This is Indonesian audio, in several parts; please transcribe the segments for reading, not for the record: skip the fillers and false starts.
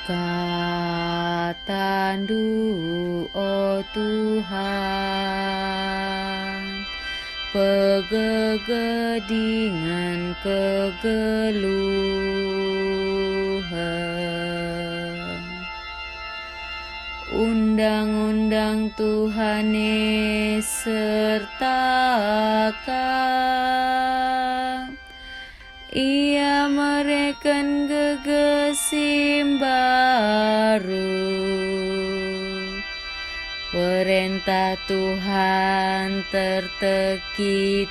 Katandu, oh Tuhan, pegegedingan kegeluhan. Undang-undang Tuhane sertakan, ia mereken gegesim baru. Perintah Tuhan terteki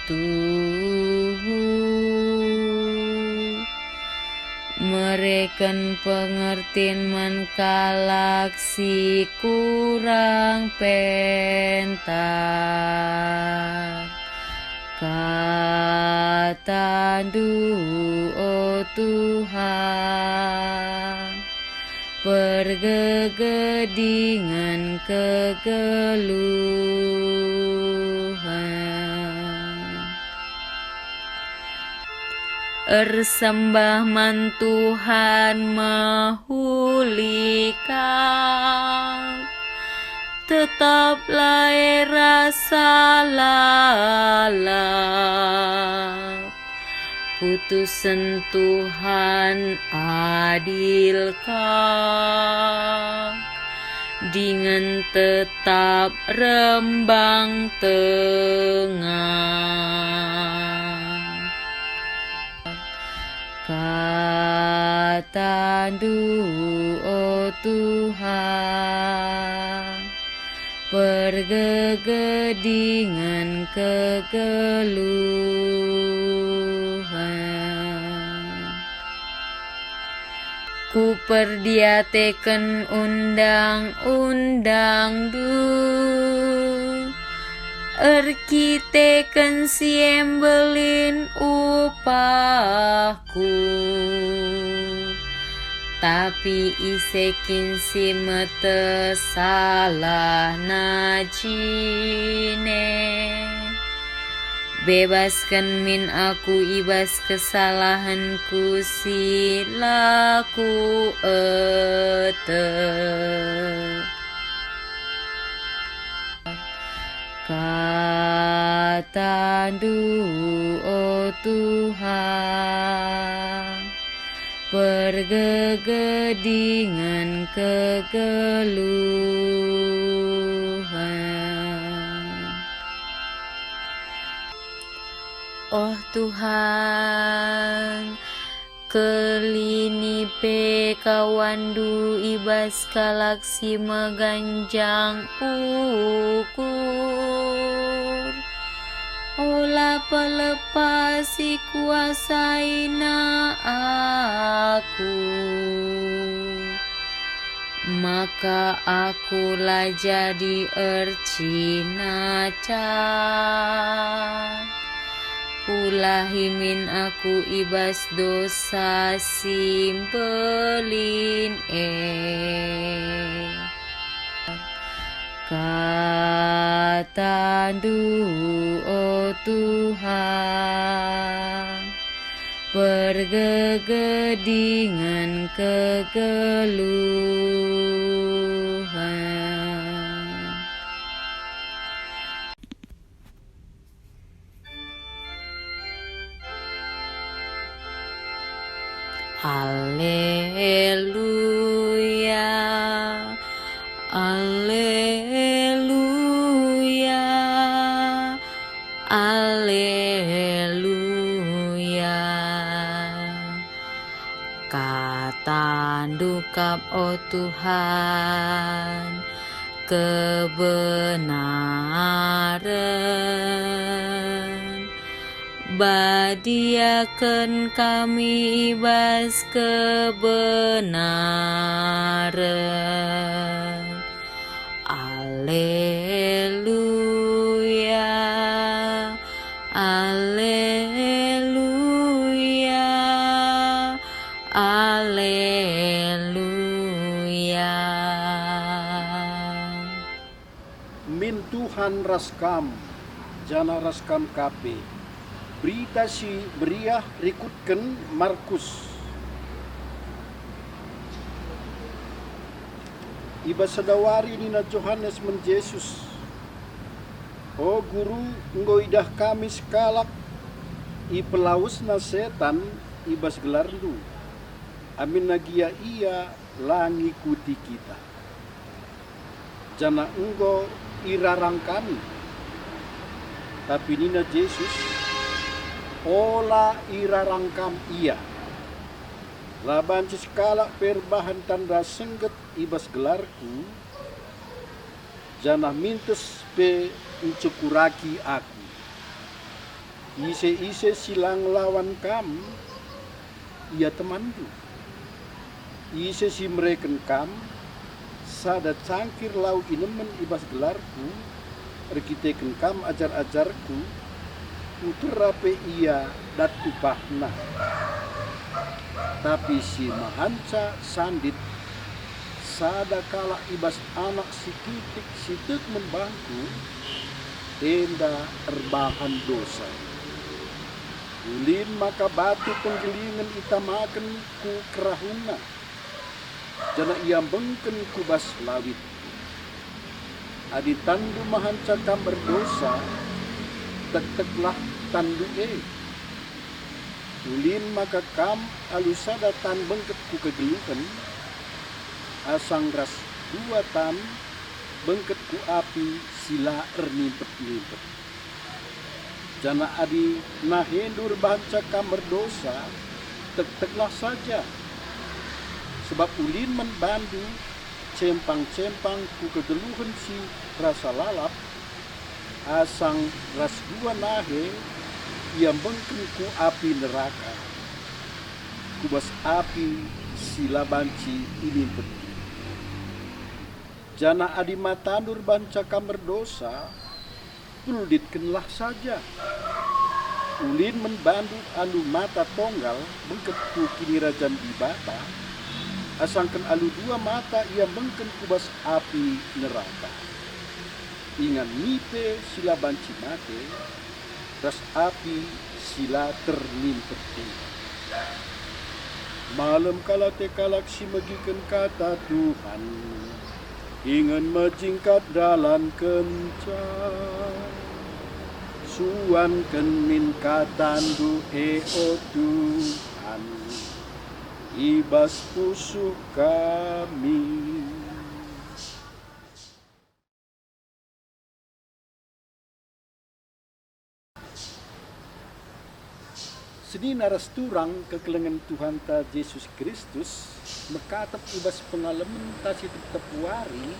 mereken pengertian mengkalaksi kurang pentar. Katandu, oh Tuhan, pergegedingan kegeluhan. Ersembahman Tuhan mahulika, tetaplah rasa lalap. Putusan Tuhan adilkah, dengan tetap rembang tengah. Katandu, oh Tuhan, pergegedingan kegeluhan. Ku perdiateken undang-undang erkiteken siembelin upahku, tapi isekin si mete salah najine. Bebaskan min aku ibas kesalahanku silaku ete. Katandu, oh Tuhan, pergegedingan kegeluhan. Oh Tuhan, kelini pe kawandu ibas kalaksi meganjang ukur. Olah pelepasi kuasaina aku, maka akulah jadi ercina can. Pula himin aku ibas dosa simbelin Katandu, oh Tuhan, pergegedingan kegeluhan. Haleluya, haleluya, haleluya. Katandukap, oh Tuhan, kebenaran. Badiakan kami ibas kebenaran. Alleluia, alleluia, alleluia. Min Tuhan raskam, jana raskam kape. Berita si beriah rikutkan Markus. Iba sadawari ni na Johannes men Jesus. O guru, enggo idah kami sekalak ipelaus na setan ibas gelardu. Amin nagia ia lang ikuti kita. Jana enggo irarang kami. Tapi nina Jesus ola irarang kam ia. Laban sekala perbahan tanda sengget ibas gelarku. Jana mintes pe mencukuraki aku. Ise-ise silang lawan kam, ia temanku. Ise si mereken kam, sada cangkir lau inemen ibas gelarku, rekiteken kam ajar-ajarku, uterape ia dat upahna. Tapi si mahanca sandit, sada kala ibas anak si titik situk membangku, tenda erbahan dosa. Ulin maka batu penggelingan itamaken ku kerahuna. Jana ia bengken kubas lawit. Adi tandu mahanca kam berdosa, tek-teklah tandu Ulin maka kam alusada tan bengket ku kegeluhan, asang ras dua tan bengket ku api sila ernimpet-nimpet. Jana adi nahendur banca kam berdosa, tek-teklah saja. Sebab ulin menbandu cempang-cempang ku kegeluhan si rasa lalap, asang ras dua nahe ia bengken ku api neraka. Kubas api sila banci inimpet. Jana adi matandur banca kam berdosa, pulditkenlah saja. Ulin menbandu alu mata tonggal bengket ku kini rajan ibata, asangkan alu dua mata ia bengken kubas api neraka. Ingan nipe sila banci mate, ras api sila ternimpet. Malam kala tekalak si magikan kata Tuhan, ingan majingkat dalan kencang. Suan kenin katandu o Tuhan, ibas pusuk kami. Seni naras turang kekelengan Tuhan ta Yesus Kristus mekatap ibas pengalaman ta si tetap wari,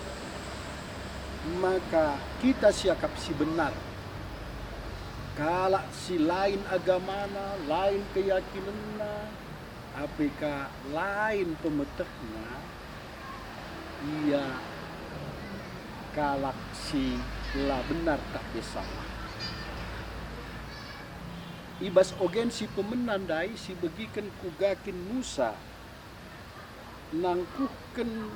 maka kita siakap si benar. Kala si lain agamana, lain keyakinanna, apika lain pemetehna, ia kalak si la benar tak salah. Ibas ogen si pemenandai si begiken kugakin Musa, nangkuhken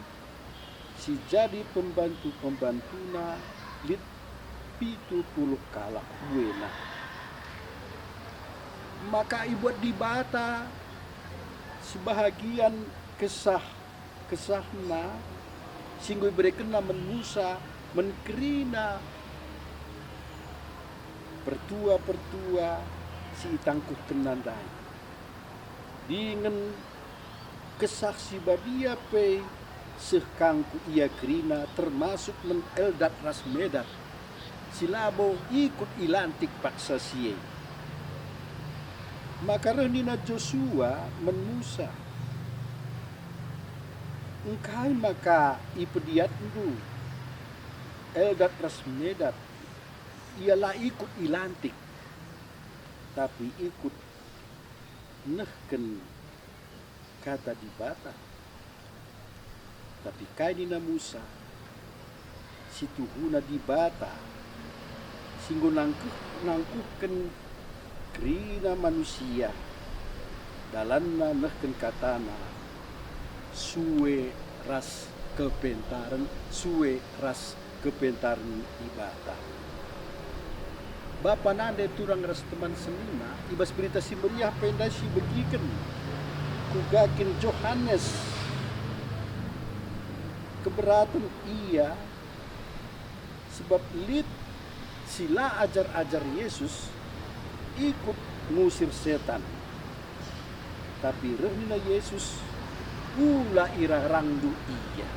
si jadi pembantu-pembantuna lit 70 kalak buena. Maka ibuat dibata sebahagian kesahna singgoy berekena men Musa menkerina pertua si itangkuh tenandai. Dengan kesah si badia pe sekangku ia kerina termasuk men Eldad Rasmedat. Silabo ikut ilantik paksa siye. Maka renina Joshua men Musa. Engkai maka ipediat itu Eldad Rasmedat. Ialah ikut ilantik. Tapi ikut nehken kata dibata. Tapi kainina Musa si tuhuna dibata singgo nangkuhken krina manusia dalanna nehken katana suwe ras kepentaran ibata. Bapa nande turang ras teman senina ibas berita si meriah penda si begiken kugakin Johannes keberatan ia sebab lid sila ajar-ajar Yesus ikut ngusir setan. Tapi rehnina Yesus ula ira rangdu iya.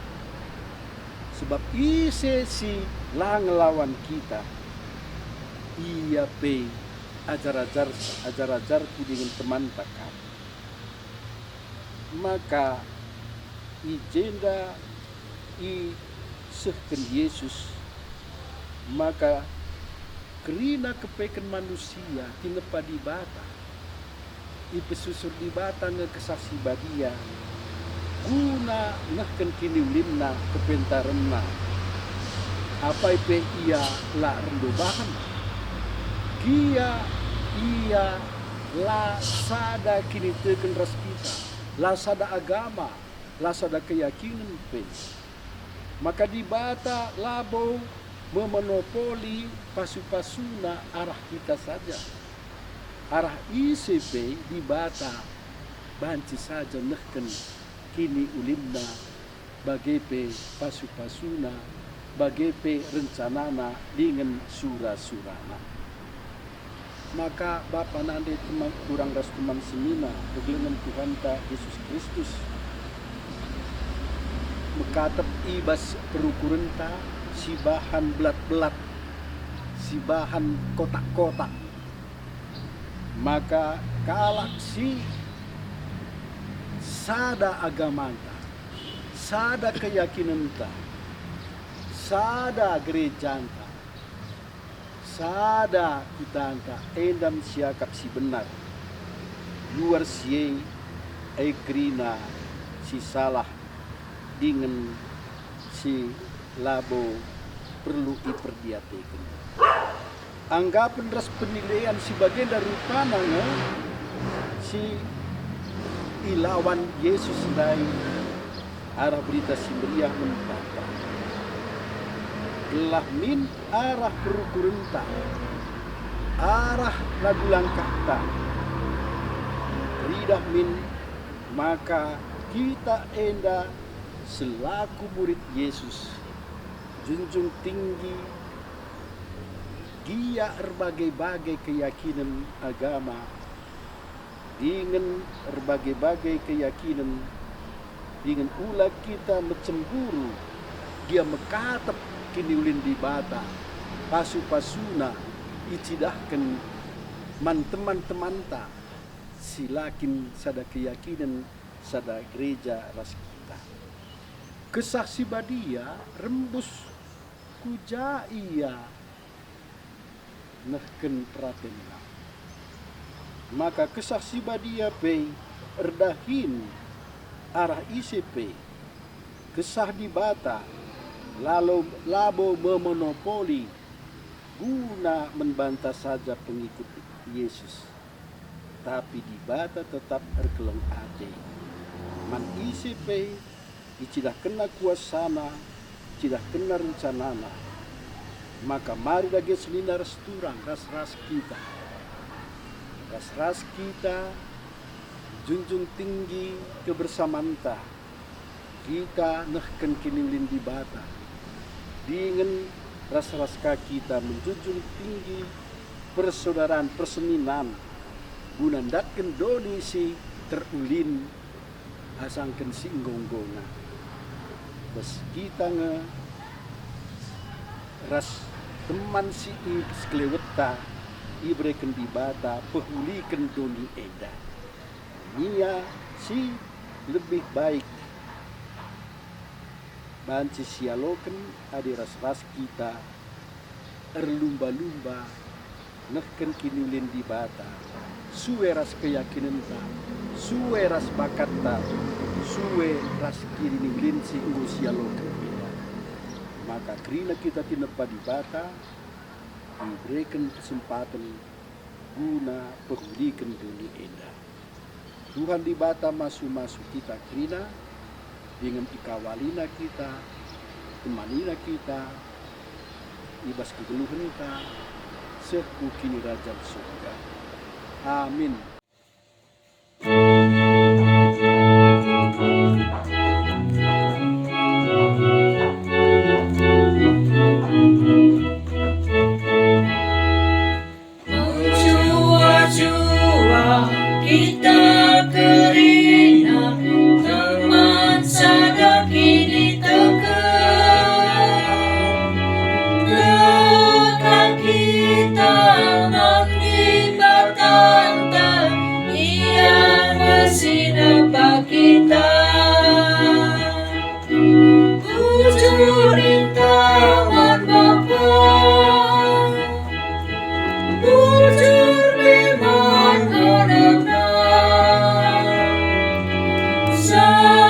Sebab ise si lah ngelawan kita. Iya pe ajar-ajarku dengan teman takkan. Maka ijenda i sehken Yesus, maka kerina kepeken manusia tinepa di bata i pesusur di bata nge kesaksi badia guna ngehken kini ulimna kepentarenna apa ipe ia la rendo bahan kia ia la sada kini teken ras kita la sada agama la sada keyakinan pe maka di bata labo memonopoli pasu-pasuna arah kita saja. Arah ICP di bata banci saja nehken kini ulimna bagepe pasu-pasuna bagepe rencanana dengan sura-surana. Maka Bapa nande teman kurang ras teman semina begelengan Tuhan ta Yesus Kristus mekatep ibas perukurenta si bahan belat-belat, si bahan kotak-kotak. Maka kalak si sada agamanta, sada keyakinanta, sada gerejanta, sada kitanta endam siakap si benar. Luar siye egrina si salah dengan si labo perlu diperdiatekan. Anggapan ras penilaian si bagian dari pananga si ilawan Yesus dari arah berita si meriah mentapa. Gelah min arah perukurenta, arah lagu langkah ta. Ridah min maka kita enda selaku murid Yesus junjung tinggi dia berbagai-bagai keyakinan agama dengan berbagai-bagai keyakinan dengan ulah kita mencemburu dia mekatep kini ulin di bata pasu-pasuna icidahkan man teman-teman ta silakin sada keyakinan sada gereja ras kita kesaksi badia rembus kuja ia nehken pratenna maka kesaksi badia pe erdahin arah ICP kesah di bata lalu labo memonopoli guna membantah saja pengikut Yesus tapi di bata tetap erkeleng ade man ICP icidah kena kuasana, icidah kena rencanana. Maka mari lagi selina resturang ras-ras kita. Ras-ras kita junjung tinggi kebersamaan ta. Kita nehken kinilin di bata. Dengan ras-ras kita menjunjung tinggi persaudaraan perseninan. Gunandatkan donisi terulin asangken si ngonggona. Bes kita nge ras teman si skleweta ibreken di bata pehuliken doni eda. Nia si lebih baik banci sialoken adi ras-ras kita erlumba-lumba nehken kinulin di bata suwe ras keyakinan ta suwe ras bakat ta suwe ras kinulin si nggo sialoken eda. Maka kerina kita tinepa di bata diberikan kesempatan guna pehulikan dunia eda. Tuhan di bata masuk kita kerina dengan ikawalina kita, temanina kita, ibas kegeluhan kita, sekukini raja surga. Amin. Tuhan.